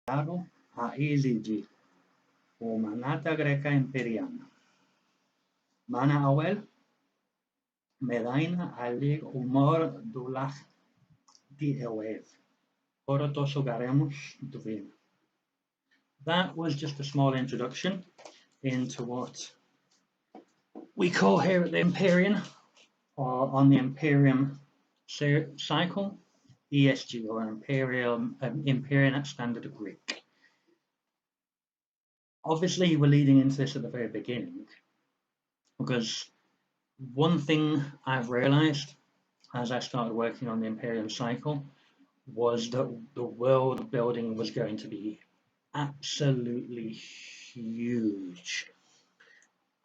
a iligi o manata greca imperiana. Mana awel, medaina alig humor dulach di ewev. Orotoso garemus duvin. That was just a small introduction into what we call here at the Empyraean, or on the Empyraeum cycle, ESG, or Empyraean Standard Greek. Obviously, we're leading into this at the very beginning, because one thing I've realized as I started working on the Empyraean cycle was that the world building was going to be absolutely huge.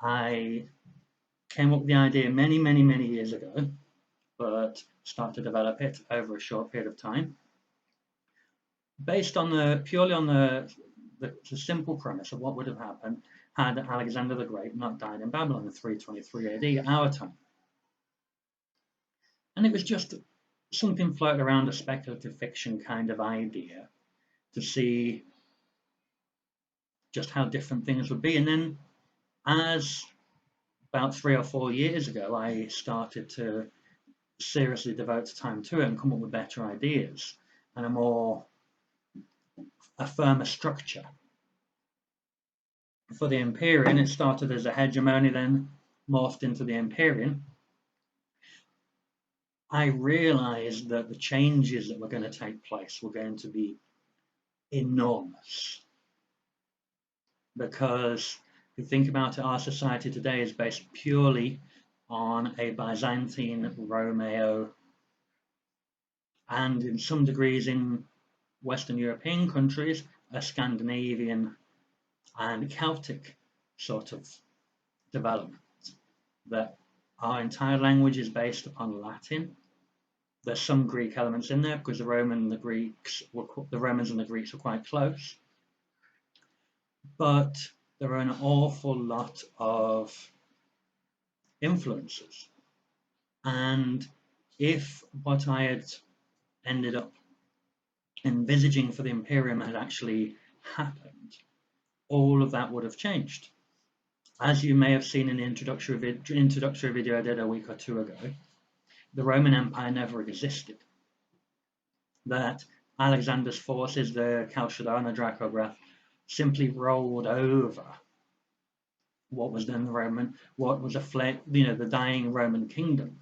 I came up with the idea many years ago, but started to develop it over a short period of time, based on purely on the simple premise of what would have happened had Alexander the Great not died in Babylon in 323 AD, our time. And it was just something floated around, a speculative fiction kind of idea, to see just how different things would be. And then, as about 3 or 4 years ago, I started to seriously devote time to it and come up with better ideas and a firmer structure. For the Empyrean, it started as a hegemony, then morphed into the Empyrean. I realized that the changes that were going to take place were going to be enormous. Because if you think about it, our society today is based purely on a Byzantine, Romeo, and in some degrees in Western European countries, a Scandinavian and Celtic sort of development. That our entire language is based upon Latin. There's some Greek elements in there because the Romans and the Greeks were quite close. But there are an awful lot of influences. And if what I had ended up envisaging for the Empyrean had actually happened, all of that would have changed. As you may have seen in the introductory video I did a week or two ago, the Roman Empire never existed. That Alexander's forces, the Chalcedon Dracograph, simply rolled over what was then the dying Roman kingdom,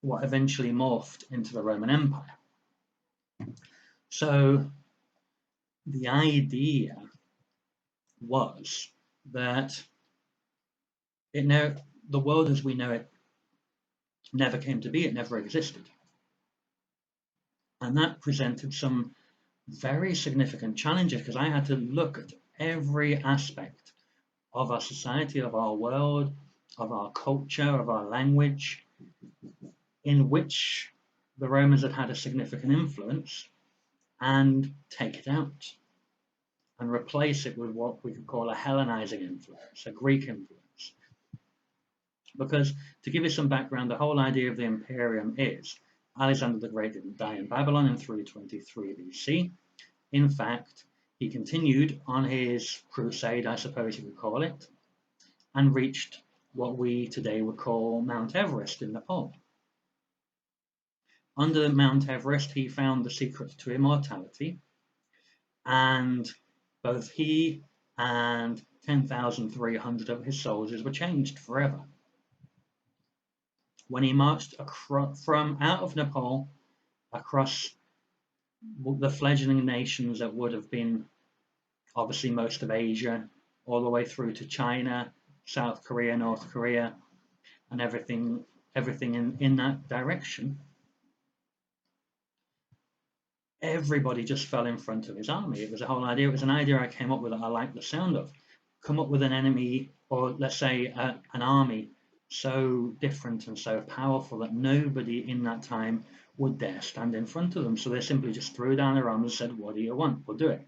what eventually morphed into the Roman Empire. So the idea was that the world as we know it never came to be, it never existed. And that presented some very significant challenges, because I had to look at every aspect of our society, of our world, of our culture, of our language, in which the Romans had had a significant influence, and take it out and replace it with what we could call a Hellenizing influence, a Greek influence. Because, to give you some background, the whole idea of the Empyreum is Alexander the Great didn't die in Babylon in 323 BC. In fact, he continued on his crusade, I suppose you could call it, and reached what we today would call Mount Everest in Nepal. Under Mount Everest, he found the secret to immortality, and both he and 10,300 of his soldiers were changed forever. When he marched from out of Nepal across the fledgling nations that would have been obviously most of Asia, all the way through to China, South Korea, North Korea, and everything in that direction, everybody just fell in front of his army. It was a whole idea. It was an idea I came up with that I liked the sound of. Come up with an enemy, or let's say an army, so different and so powerful that nobody in that time would dare stand in front of them. So they simply just threw down their arms and said, "What do you want? We'll do it."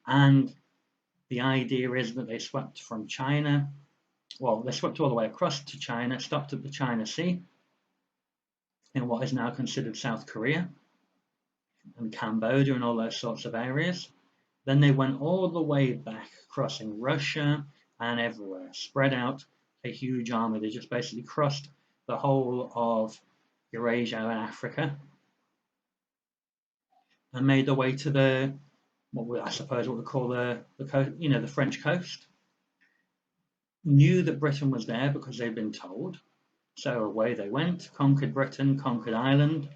And the idea is that they swept from China, well, they swept all the way across to China, stopped at the China Sea in what is now considered South Korea. and Cambodia and all those sorts of areas. Then they went all the way back, crossing Russia and everywhere, spread out a huge army. They just basically crossed the whole of Eurasia and Africa and made their way to the I suppose what we call the coast, the French coast. Knew that Britain was there because they'd been told. So away they went, conquered Britain, conquered Ireland,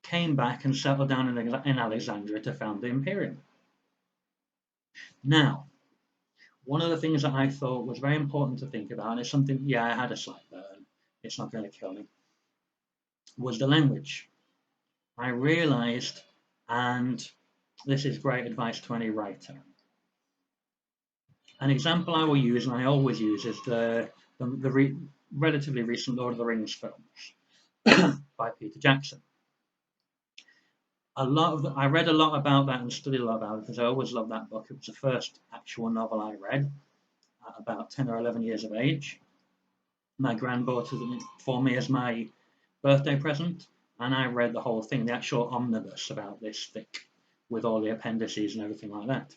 came back and settled down in Alexandria to found the Empyrean. Now, one of the things that I thought was very important to think about, and it's something, yeah, I had a slight burn, it's not going to kill me, was the language. I realized, and this is great advice to any writer, an example I will use, and I always use, is the relatively recent Lord of the Rings films by Peter Jackson. I read a lot about that and studied a lot about it because I always loved that book. It was the first actual novel I read at about 10 or 11 years of age. My granddaughter bought it for me as my birthday present, and I read the whole thing, the actual omnibus about this thick, with all the appendices and everything like that.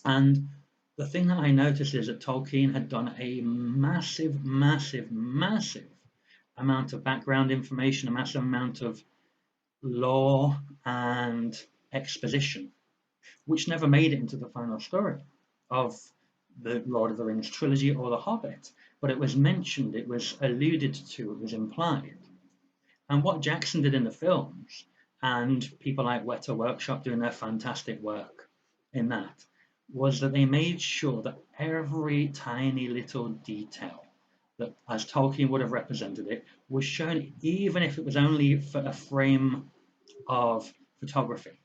And the thing that I noticed is that Tolkien had done a massive, massive, massive amount of background information, a massive amount of lore and exposition, which never made it into the final story of the Lord of the Rings trilogy or The Hobbit, but it was mentioned, it was alluded to, it was implied. And what Jackson did in the films, and people like Weta Workshop doing their fantastic work in that, was that they made sure that every tiny little detail that, as Tolkien would have represented it, was shown, even if it was only for a frame of photography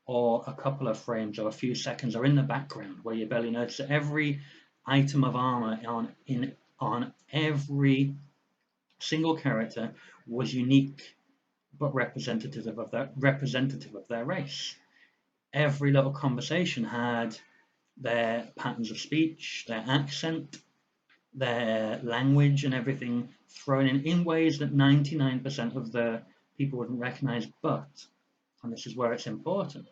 or a couple of frames or a few seconds or in the background where you barely notice that every item of armor on every single character was unique but representative of their race. Every little conversation had their patterns of speech, their accent, their language and everything thrown in ways that 99% of the people wouldn't recognize, but, and this is where it's important,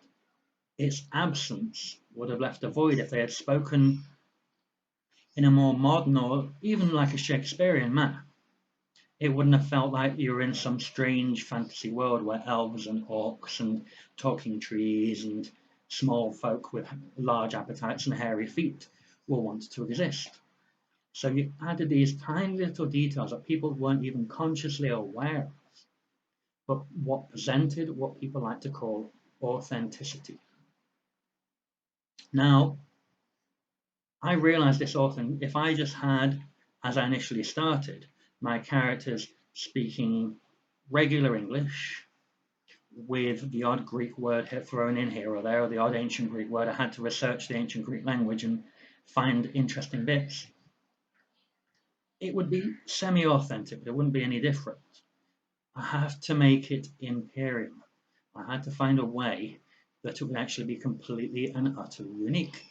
its absence would have left a void if they had spoken in a more modern or even like a Shakespearean manner. It wouldn't have felt like you were in some strange fantasy world where elves and orcs and talking trees and small folk with large appetites and hairy feet were wanted to exist. So you added these tiny little details that people weren't even consciously aware of, but what presented what people like to call authenticity. Now, I realized this often, if I just had, as I initially started, my characters speaking regular English with the odd Greek word thrown in here or there, or the odd ancient Greek word, I had to research the ancient Greek language and find interesting bits. It would be semi-authentic, it wouldn't be any different. I have to make it Empyraeum. I had to find a way that it would actually be completely and utterly unique.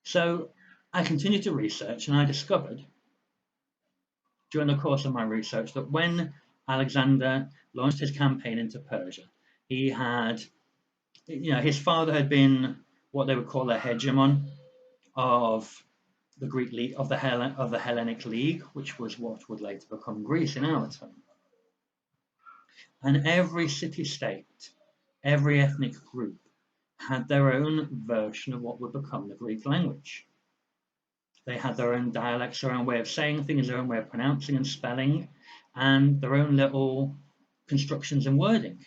So I continued to research and I discovered during the course of my research that when Alexander launched his campaign into Persia, he had, his father had been what they would call a hegemon of the Greek League, of the Hellenic League, which was what would later become Greece in our time. And every city-state, every ethnic group had their own version of what would become the Greek language. They had their own dialects, their own way of saying things, their own way of pronouncing and spelling, and their own little constructions and wording.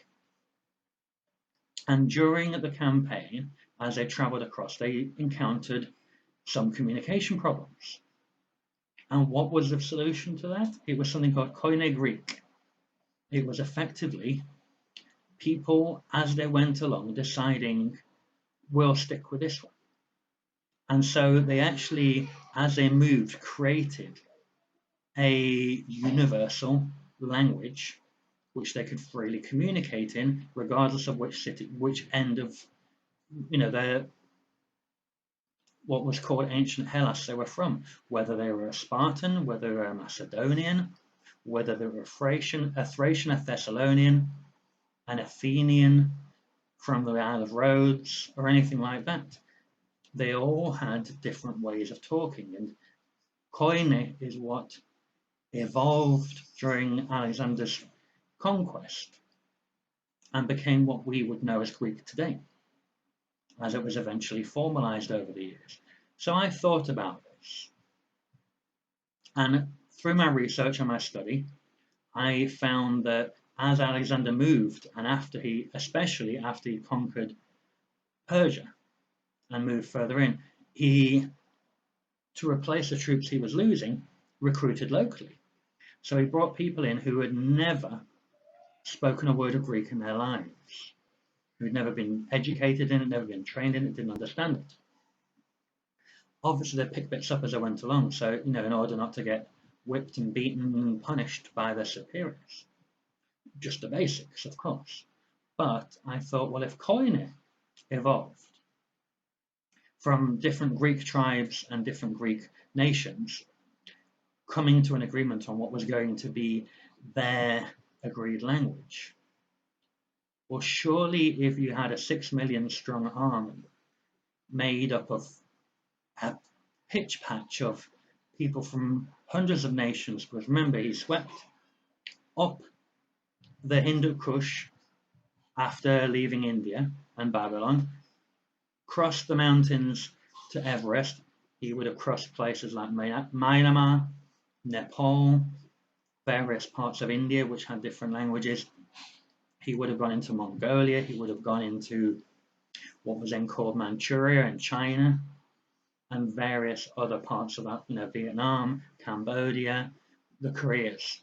And during the campaign, as they traveled across, they encountered some communication problems. And what was the solution to that? It was something called Koine Greek. It was effectively people, as they went along, deciding, we'll stick with this one. And so they actually, as they moved, created a universal language which they could freely communicate in, regardless of which end of, their what was called ancient Hellas they were from, whether they were a Spartan, whether they were a Macedonian, whether they were a Thracian, a Thessalonian, an Athenian from the Isle of Rhodes, or anything like that. They all had different ways of talking, and Koine is what evolved during Alexander's conquest and became what we would know as Greek today, as it was eventually formalized over the years. So I thought about this, and through my research and my study, I found that as Alexander moved, and especially after he conquered Persia and moved further in, he, to replace the troops he was losing, recruited locally. So he brought people in who had never spoken a word of Greek in their lives, who had never been educated in it, never been trained in it, didn't understand it. Obviously, they picked bits up as they went along, so, in order not to get whipped and beaten and punished by their superiors. Just the basics, of course. But I thought, well, if Koine evolved from different Greek tribes and different Greek nations coming to an agreement on what was going to be their agreed language, well, surely if you had a 6 million strong army made up of a pitch patch of people from hundreds of nations, because remember, he swept up the Hindu Kush after leaving India and Babylon, crossed the mountains to Everest. He would have crossed places like Myanmar, Nepal, various parts of India which had different languages. He would have gone into Mongolia. He would have gone into what was then called Manchuria and China, and various other parts of that, Vietnam, Cambodia, the Koreas,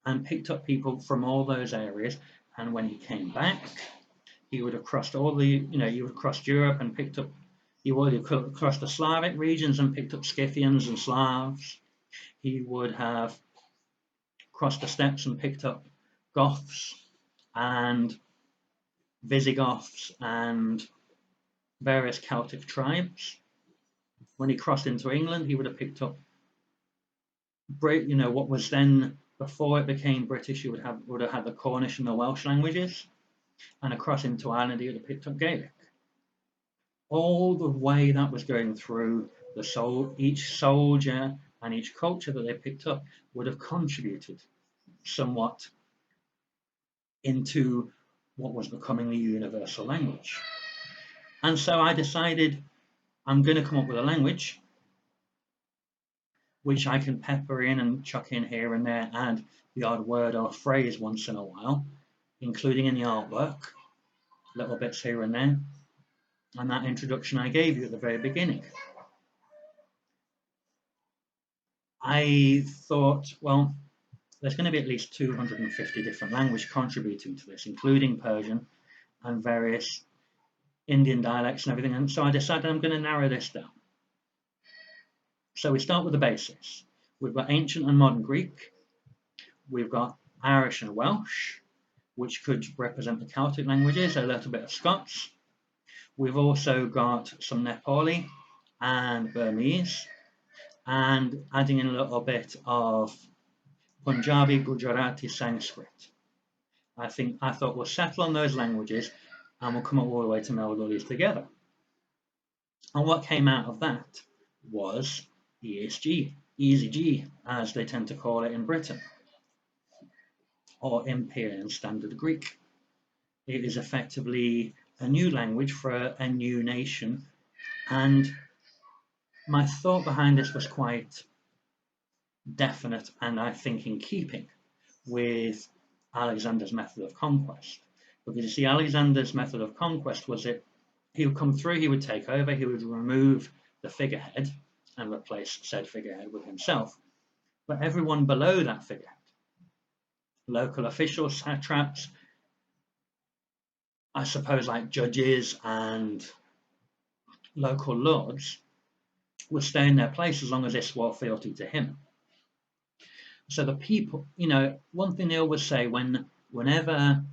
and picked up people from all those areas. And when he came back, he would have crossed he would have crossed Europe and picked up, he would have crossed the Slavic regions and picked up Scythians and Slavs. He would have crossed the steppes and picked up Goths and Visigoths and various Celtic tribes. When he crossed into England, he would have picked up, what was then, before it became British, he would have had the Cornish and the Welsh languages, and across into Ireland, he would have picked up Gaelic. All the way that was going through each soldier and each culture that they picked up would have contributed somewhat into what was becoming the universal language. And so I decided I'm going to come up with a language which I can pepper in and chuck in here and there, add the odd word or phrase once in a while, including in the artwork, little bits here and there, and that introduction I gave you at the very beginning. I thought, well, there's going to be at least 250 different languages contributing to this, including Persian and various Indian dialects and everything, and so I decided I'm going to narrow this down. So we start with the basics. We've got ancient and modern Greek, we've got Irish and Welsh, which could represent the Celtic languages, a little bit of Scots. We've also got some Nepali and Burmese, and adding in a little bit of Punjabi, Gujarati, Sanskrit. I thought we'll settle on those languages and we'll come up all the way to meld all these together. And what came out of that was ESG, EasyG, as they tend to call it in Britain, or Empyraean Standard Greek. It is effectively a new language for a new nation, and my thought behind this was quite definite, and I think in keeping with Alexander's method of conquest. Because you see, Alexander's method of conquest was that he would come through, he would take over, he would remove the figurehead and replace said figurehead with himself. But everyone below that figurehead, local officials, satraps, I suppose like judges and local lords, would stay in their place as long as they swore fealty to him. So the people, one thing they always say whenever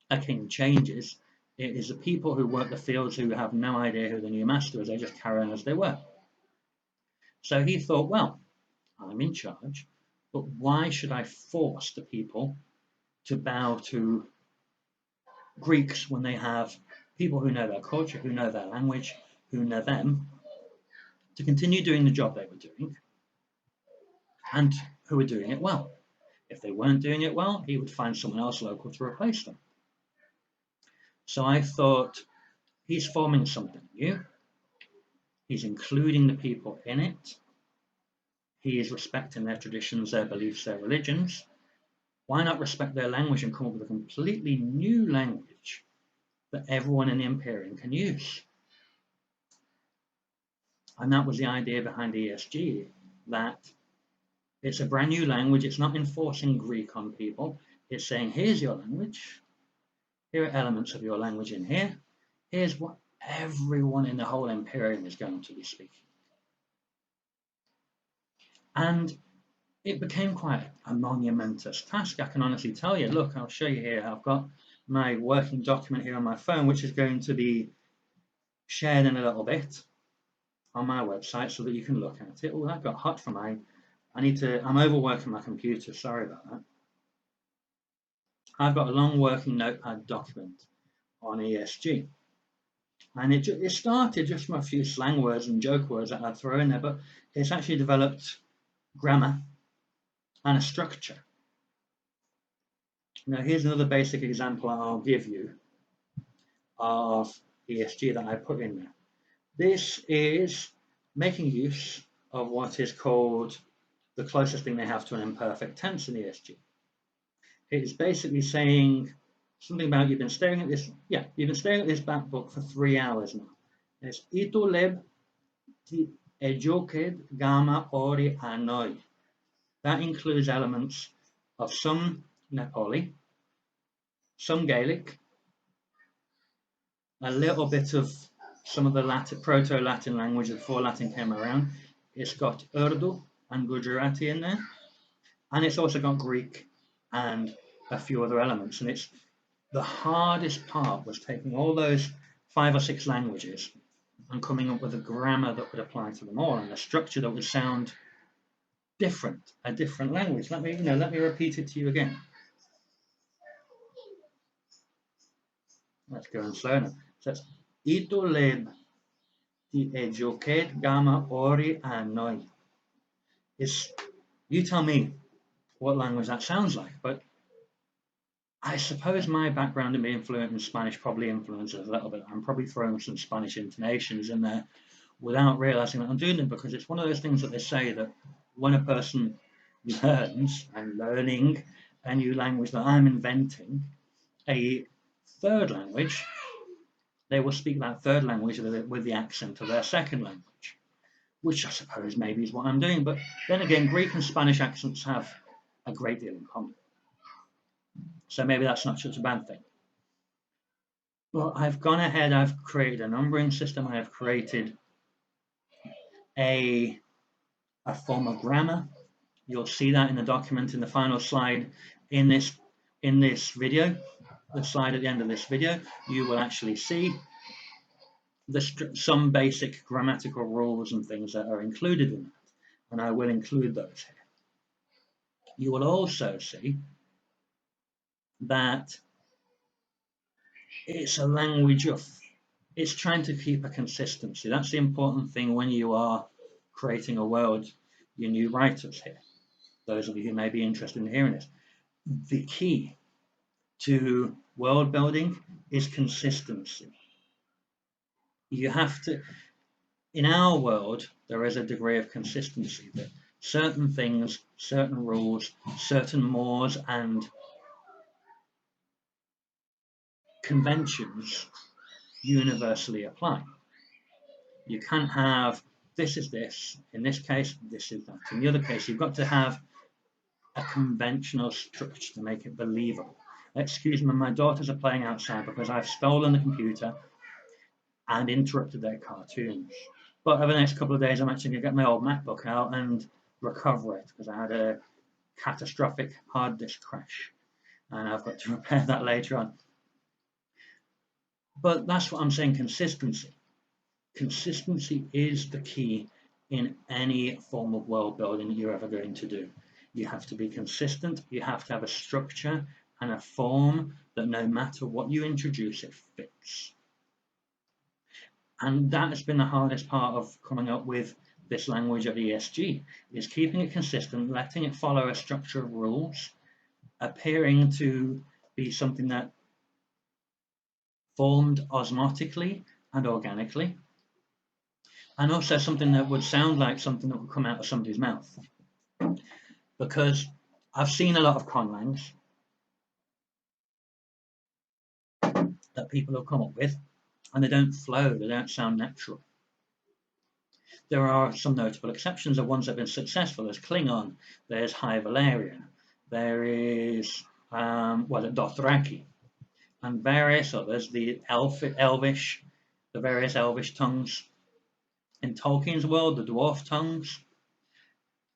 a king changes, it is the people who work the fields who have no idea who the new master is, they just carry on as they were. So he thought, well, I'm in charge, but why should I force the people to bow to Greeks, when they have people who know their culture, who know their language, who know them, to continue doing the job they were doing, and who were doing it well. If they weren't doing it well, he would find someone else local to replace them. So I thought, he's forming something new. He's including the people in it. He is respecting their traditions, their beliefs, their religions. Why not respect their language and come up with a completely new language that everyone in the Empyraeum can use? And that was the idea behind ESG, that it's a brand new language. It's not enforcing Greek on people. It's saying, here's your language. Here are elements of your language in here. Here's what everyone in the whole Empyraeum is going to be speaking. And it became quite a monumentous task. I can honestly tell you, look, I'll show you here. I've got my working document here on my phone, which is going to be shared in a little bit on my website so that you can look at it. Oh, that got hot for my, I'm overworking my computer, sorry about that. I've got a long working notepad document on ESG. And it started just from a few slang words and joke words that I'd throw in there, but it's actually developed grammar and a structure. Now, here's another basic example I'll give you of ESG that I put in there. This is making use of what is called the closest thing they have to an imperfect tense in ESG. It is basically saying something about you've been staring at this, you've been staring at this back book for 3 hours now. It's ito leb ti ejoked gamma ori anoi. That includes elements of some Nepali, some Gaelic, a little bit of some of the Latin, Proto-Latin language before Latin came around. It's got Urdu and Gujarati in there, and it's also got Greek and a few other elements. And it's the hardest part was taking all those 5 or 6 languages and coming up with a grammar that would apply to them all and a structure that would sound different, a different language. Let me repeat it to you again. Let's go in slow now. So it's ito leb ti ejoked gamma ori anoi. You tell me what language that sounds like, but I suppose my background in being fluent in Spanish probably influences a little bit. I'm probably throwing some Spanish intonations in there without realizing that I'm doing it, because it's one of those things that they say that when a person learns, and learning a new language, that I'm inventing a third language, they will speak that third language with the accent of their second language, which I suppose maybe is what I'm doing. But then again, Greek and Spanish accents have a great deal in common. So maybe that's not such a bad thing. Well, I've gone ahead, I've created a numbering system, I have created a form of grammar. You'll see that in the document in the final slide in this video, the slide at the end of this video. You will actually see some basic grammatical rules and things that are included in that, and I will include those here. You will also see that it's a language it's trying to keep a consistency. That's the important thing when you are creating a world, you new writers here, those of you who may be interested in hearing this. The key to world building is consistency. You have to, in our world, there is a degree of consistency that certain things, certain rules, certain mores and conventions universally apply. You can't have this is this, in this case, this is that. In the other case, you've got to have a conventional structure to make it believable. Excuse me, my daughters are playing outside because I've stolen the computer and interrupted their cartoons. But over the next couple of days, I'm actually going to get my old MacBook out and recover it because I had a catastrophic hard disk crash, and I've got to repair that later on. But that's what I'm saying, consistency. Consistency is the key in any form of world building that you're ever going to do. You have to be consistent, you have to have a structure, and a form that no matter what you introduce, it fits. And that has been the hardest part of coming up with this language of ESG, is keeping it consistent, letting it follow a structure of rules, appearing to be something that formed osmotically and organically, and also something that would sound like something that would come out of somebody's mouth. Because I've seen a lot of conlangs that people have come up with, and they don't flow, they don't sound natural. There are some notable exceptions of ones that have been successful. There's Klingon, there's High Valerian, there is the Dothraki, and various others, the Elvish, the various Elvish tongues. In Tolkien's world, the dwarf tongues,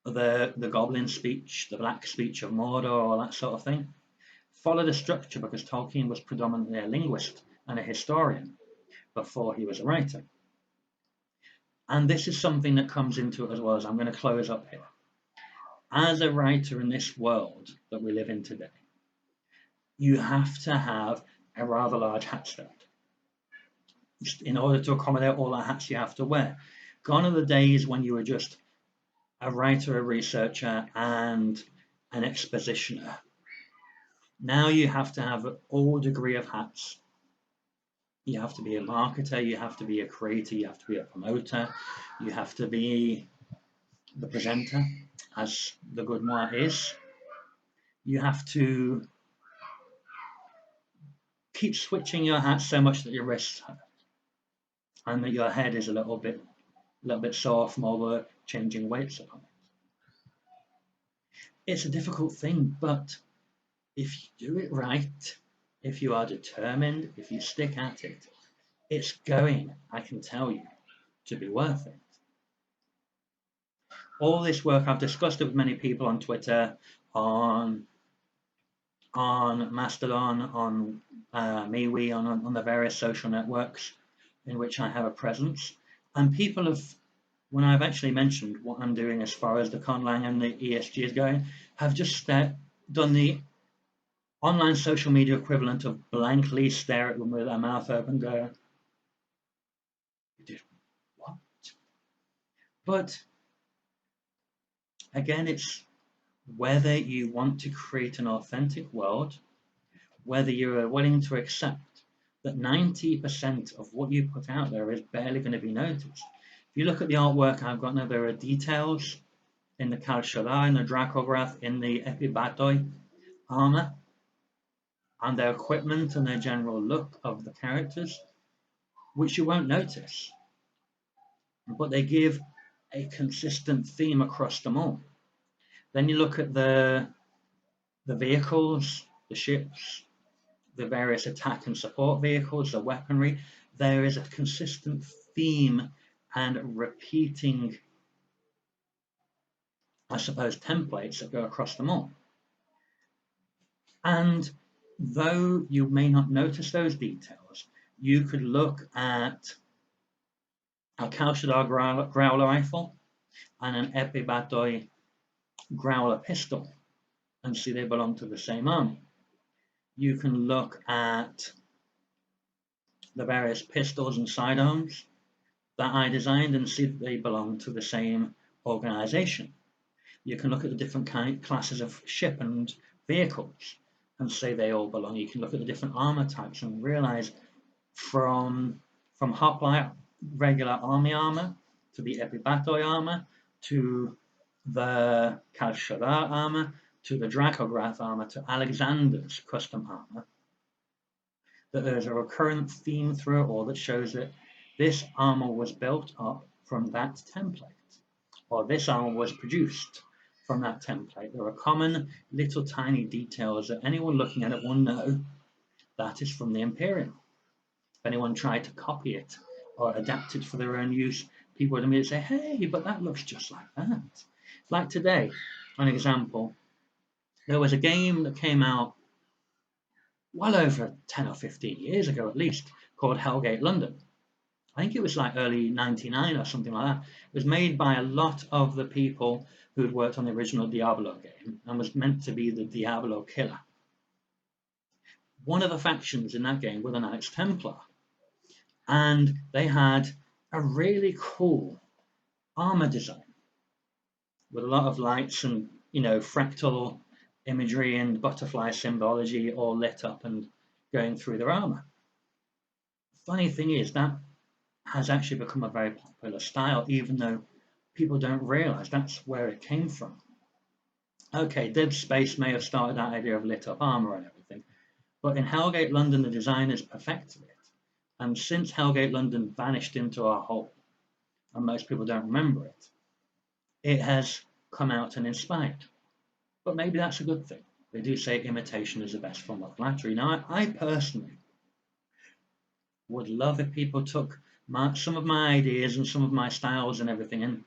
the goblin speech, the black speech of Mordor, all that sort of thing, follow the structure because Tolkien was predominantly a linguist and a historian before he was a writer. And this is something that comes into it as well, as I'm going to close up here. As a writer in this world that we live in today, you have to have a rather large hat stand in order to accommodate all the hats you have to wear. Gone are the days when you were just a writer, a researcher, and an expositioner. Now you have to have all degree of hats. You have to be a marketer, you have to be a creator, you have to be a promoter, you have to be the presenter, as the good moi is. You have to keep switching your hats so much that your wrists hurt and that your head is a little bit sore from all the changing weights upon it. It's a difficult thing, but if you do it right, if you are determined, if you stick at it, it's going, I can tell you, to be worth it. All this work, I've discussed it with many people on Twitter, on Mastodon, on MeWe, on the various social networks in which I have a presence. And people have, when I've actually mentioned what I'm doing as far as the conlang and the ESG is going, have just done the online social media equivalent of blankly stare at them with their mouth open, go, "You did what?" But again, it's whether you want to create an authentic world, whether you're willing to accept that 90% of what you put out there is barely going to be noticed. If you look at the artwork I've got now, there are details in the Kal Shadar, in the Dracograth, in the Epibatoi armor, and their equipment and their general look of the characters, which you won't notice. But they give a consistent theme across them all. Then you look at the vehicles, the ships, the various attack and support vehicles, the weaponry. There is a consistent theme and repeating, I suppose, templates that go across them all. And though you may not notice those details, you could look at a Kal Shadar growler rifle and an Epibatoi growler pistol and see they belong to the same army. You can look at the various pistols and sidearms that I designed and see that they belong to the same organization. You can look at the different classes of ship and vehicles and say they all belong. You can look at the different armor types and realize from hoplite regular army armor to the Epibatoi armor to the Kal Shadar armor to the Dracograth armor to Alexander's custom armor, that there's a recurrent theme through it all that shows that this armor was built up from that template, or this armor was produced from that template. There are common little tiny details that anyone looking at it will know that is from the Empyraeum. If anyone tried to copy it or adapt it for their own use, people would immediately say, hey, but that looks just like that. Like today, an example, there was a game that came out well over 10 or 15 years ago at least, called Hellgate London. I think it was like early 99 or something like that. It was made by a lot of the people who had worked on the original Diablo game and was meant to be the Diablo killer. one of the factions in that game were the Knights Templar, and they had a really cool armor design with a lot of lights and fractal imagery and butterfly symbology all lit up and going through their armor. Funny thing is that has actually become a very popular style, even though people don't realize that's where it came from. Okay, Dead Space may have started that idea of lit up armor and everything, but in Hellgate London, the designers perfected it. And since Hellgate London vanished into our hole, and most people don't remember it, it has come out and inspired. But maybe that's a good thing. They do say imitation is the best form of flattery. Now, I personally would love if people took some of my ideas and some of my styles and everything and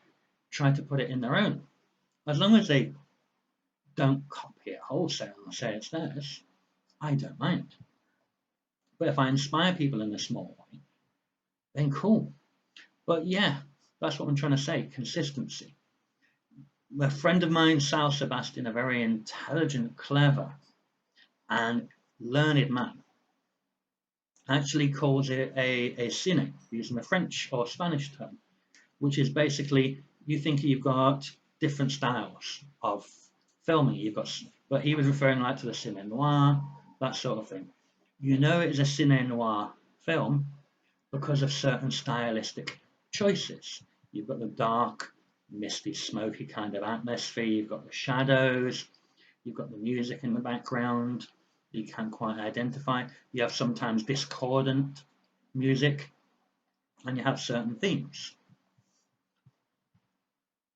tried to put it in their own. As long as they don't copy it wholesale and say it's theirs, I don't mind. But if I inspire people in a small way, then cool. But yeah, that's what I'm trying to say, consistency. A friend of mine, Sal Sebastian, a very intelligent, clever, and learned man, actually calls it a cine, using a French or Spanish term, which is basically you think you've got different styles of filming. But he was referring like to the cine noir, that sort of thing. You know it is a cine noir film because of certain stylistic choices. You've got the dark, misty, smoky kind of atmosphere. You've got the shadows. You've got the music in the background. You can't quite identify. You have sometimes discordant music, and you have certain themes.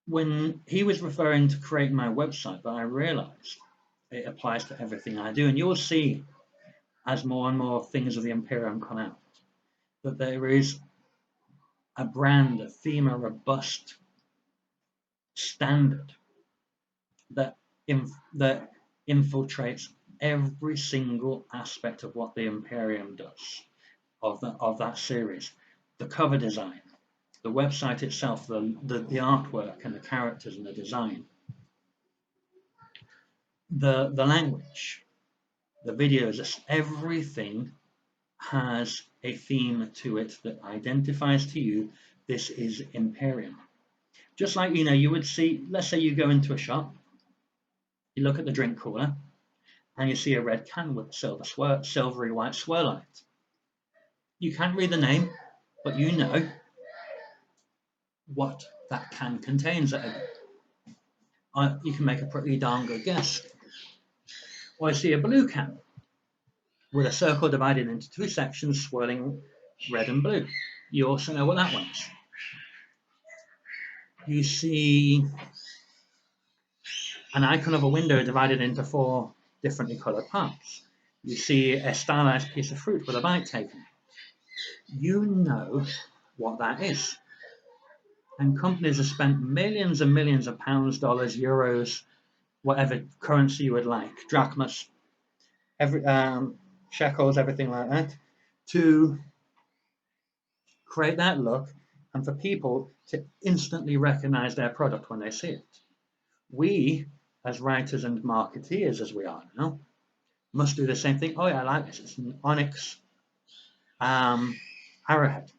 When he was referring to create my website, but I realized it applies to everything I do. And you'll see as more and more things of the Empyraeum come out, that there is a brand, a theme, a robust standard that that infiltrates every single aspect of what the Empyraeum does, of that series. The cover design, the website itself, the artwork and the characters and the design, the language, the videos, everything has a theme to it that identifies to you this is Empyraeum. Just like you would see, let's say you go into a shop, you look at the drink cooler, and you see a red can with a silvery white swirl on it. You can't read the name, but you know what that can contains. You can make a pretty darn good guess. Or I see a blue can with a circle divided into two sections, swirling red and blue. You also know what that one is. You see an icon of a window divided into four differently coloured parts. You see a stylized piece of fruit with a bite taken. You know what that is. And companies have spent millions and millions of pounds, dollars, euros, whatever currency you would like, drachmas, shekels, everything like that, to create that look and for people to instantly recognize their product when they see it. We, as writers and marketeers as we are now, must do the same thing. Oh yeah, I like this. It's an onyx arrowhead.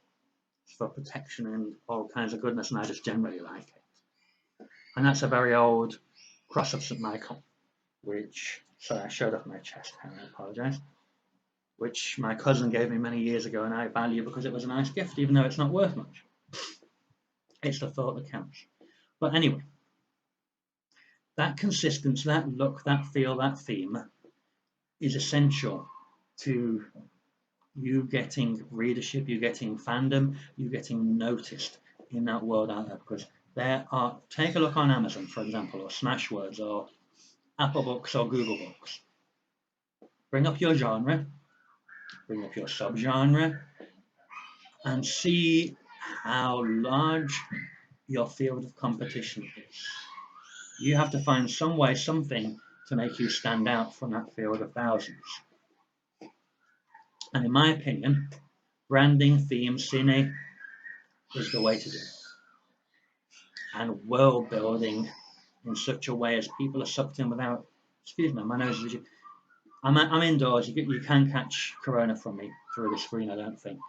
It's for protection and all kinds of goodness, and I just generally like it. And that's a very old cross of St. Michael, which, sorry, I showed off my chest hair, I apologise, which my cousin gave me many years ago, and I value because it was a nice gift, even though it's not worth much. It's the thought that counts. But anyway, that consistency, that look, that feel, that theme is essential to you getting readership, you getting fandom, you getting noticed in that world out there. Because there are, take a look on Amazon, for example, or Smashwords, or Apple Books, or Google Books. Bring up your genre, bring up your subgenre, and see how large your field of competition is. You have to find some way, something to make you stand out from that field of thousands. And in my opinion, branding, theme, cine is the way to do it. And world building in such a way as people are sucked in without, excuse me, my nose is itchy, I'm indoors. You can catch corona from me through the screen, I don't think.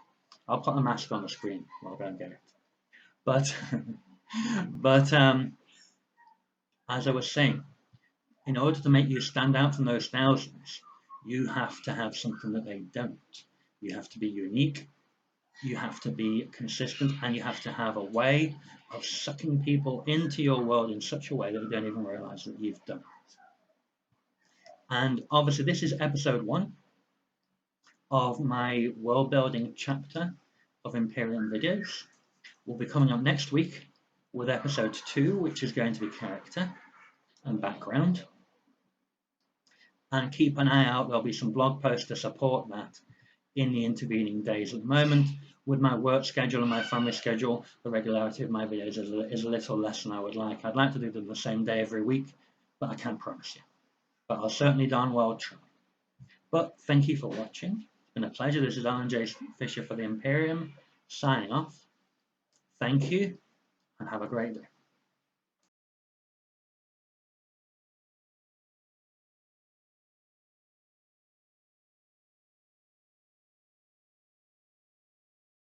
I'll put a mask on the screen. I'll go and get it. But but as I was saying, in order to make you stand out from those thousands, you have to have something that they don't. You have to be unique, you have to be consistent, and you have to have a way of sucking people into your world in such a way that they don't even realize that you've done it. And obviously, this is episode 1 of my world building chapter of Empyraeum videos. We'll be coming up next week with episode 2, which is going to be character and background. And keep an eye out, there'll be some blog posts to support that in the intervening days. At the moment, with my work schedule and my family schedule, the regularity of my videos is a little less than I would like. I'd like to do them the same day every week, but I can't promise you. But I'll certainly darn well try. But thank you for watching. It's been a pleasure. This is Alan J. Fisher for the Empyraeum, signing off. Thank you, and have a great day.